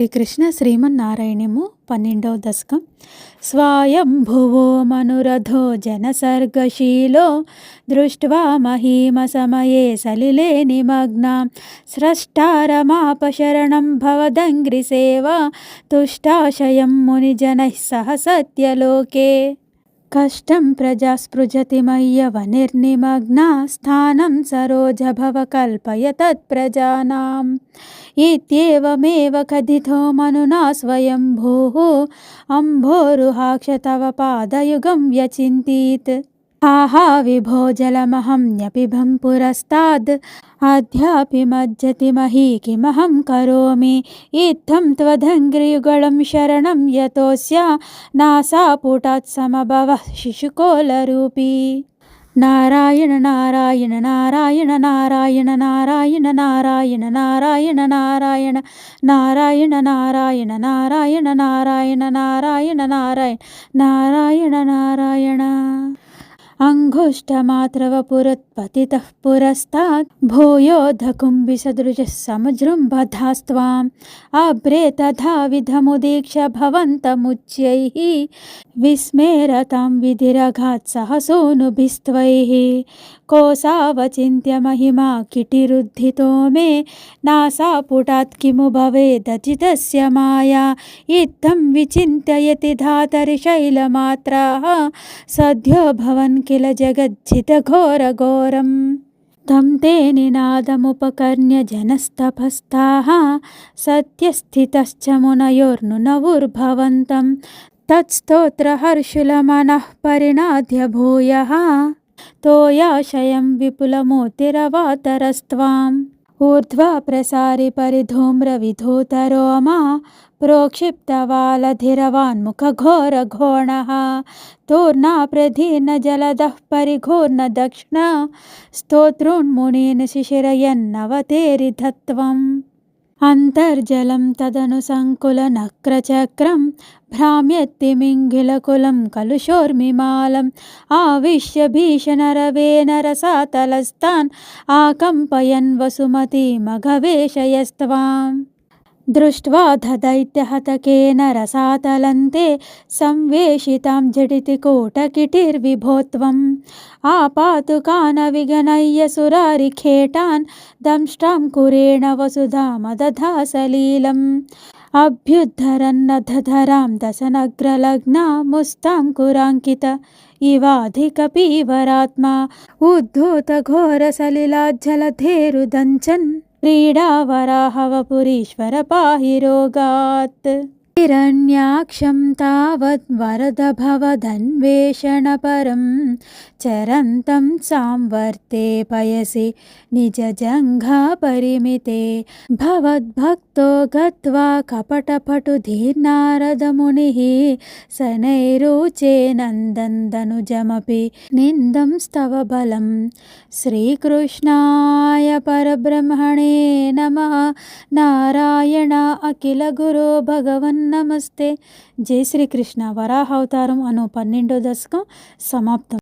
శ్రీకృష్ణ శ్రీమన్నారాయణము 12వ దశకం. స్వయంభువో మనురథో జనసర్గశీలో దృష్ట్వా మహీమసమయే సలిలే నిమగ్నాం స్రష్టారమాపశరణం భవదంగ్రిసేవా తుష్టాశయం మునిజనైః సహ సత్యలోకే. కష్టం ప్రజా స్పృజతి మయ్యవనిర్నిమగ్నా స్థానం సరోజభవ కల్పయ తత్ప్రజానాం ఇత్యేవమేవ కథితో మనునా స్వయంభూః అంభోరుహాక్ష తవ పాదయుగం వ్యచింతీత్. ఆహా విభో జలమహమ్యపిబం పురస్తాద్ అద్యాపి మజ్జతి మహీ కిమహం కరోమి ఇత్థం త్వదంగ్రియుగళం శరణం యతోస్య నాసాపుటాత్ సమభవః శిశుకోలరూపీ. నారాయణ నారాయణ నారాయణ నారాయణ నారాయణ నారాయణ నారాయణ నారాయణ నారాయణ నారాయణ నారాయణ నారాయణ నారాయణ నారాయణ నారాయణ నారాయణ. అంగుష్టమాత్రవపురుత్పతితః పురస్తాద్ భూయోధకుంభిసదృశः సమజృంభధాస్త్వాం అభ్రే తథావిధముదీక్ష భవంతముచ్యైః విస్మేరతాం విధిరఘాత్ సహసోనుభిస్త్వైః. కోసావచింత్య మహిమా కిటిరుద్ధితో మే నాసాపుటాత్ కిము భవేదచితస్య మాయా ఇత్థం విచింతయతి ధాతరి శైలమాత్రాః సద్యో భవన్ కిల జగజ్జితఘోరఘోరం. తం తే నినాదముపకర్ణ్య జనస్తపస్తాః సత్యస్థితశ్చ మునయోర్నునవుర్భవంతం తత్స్తోత్రహర్షులమనః పరిణాద్య భూయః తోయాశయం విపులమోతిరవాతరస్త్వాం. ఊర్ధ్వా ప్రసారి పరిధూమ్రవిధూతరోమా ప్రోక్షిప్తవాలధిరవాన్ముఖఘోరఘోణః తూర్ణా ప్రధీర్ణ జలదః పరిఘూర్ణ దక్షిణ స్తోతృన్మునీన్ శిశిరయన్నవతేరిధత్వం. అంతర్జలం తదను సంకులనక్రచక్రం భ్రామ్యత్తిమింగిలకులం కలుషోర్మిమాలం ఆవిశ్య భీషణరవేణ రసాతలస్తాన్ ఆకంపయన్ వసుమతీమఘవేశయస్త్వాం. దృష్ట్వా దైత్యహతకేన రసాతలంతే సంవేషితాం జడితి కూటకిటిర్విభోత్వం ఆపాతు కానవిగణయ్య సురారిఖేటాన్ దంష్ట్రాం కురేణ వసుధామదధా సలీలం అభ్యుద్ధరన్నధరాం దశనగ్రలగ్నా ముస్తాం కురాంకిత ఇవాధికపీవరాత్మా ఉద్ధూత ఘోర సలిలాజ్జలధేరుదంచన్ క్రీడావరాహవపురీశ్వర పాహి రోగాత్. హిరణ్యాక్షం తావద్ వరదభవదన్వేషణపరం చరంతం సాంవర్తే పయసి నిజజంఘా పరిమితే భవద్భక్తో గత్వా కపటపటుధీర్నారదమునిః శనైరుచేనందन्दनुजमपि నిందం స్తవ బలం. శ్రీకృష్ణాయ పరబ్రహ్మణే నమః. నారాయణ అఖిల గురో భగవన్ నమస్తే. జై శ్రీకృష్ణ. వరాహ అవతారం అను 12వ దశకం సమాప్తం.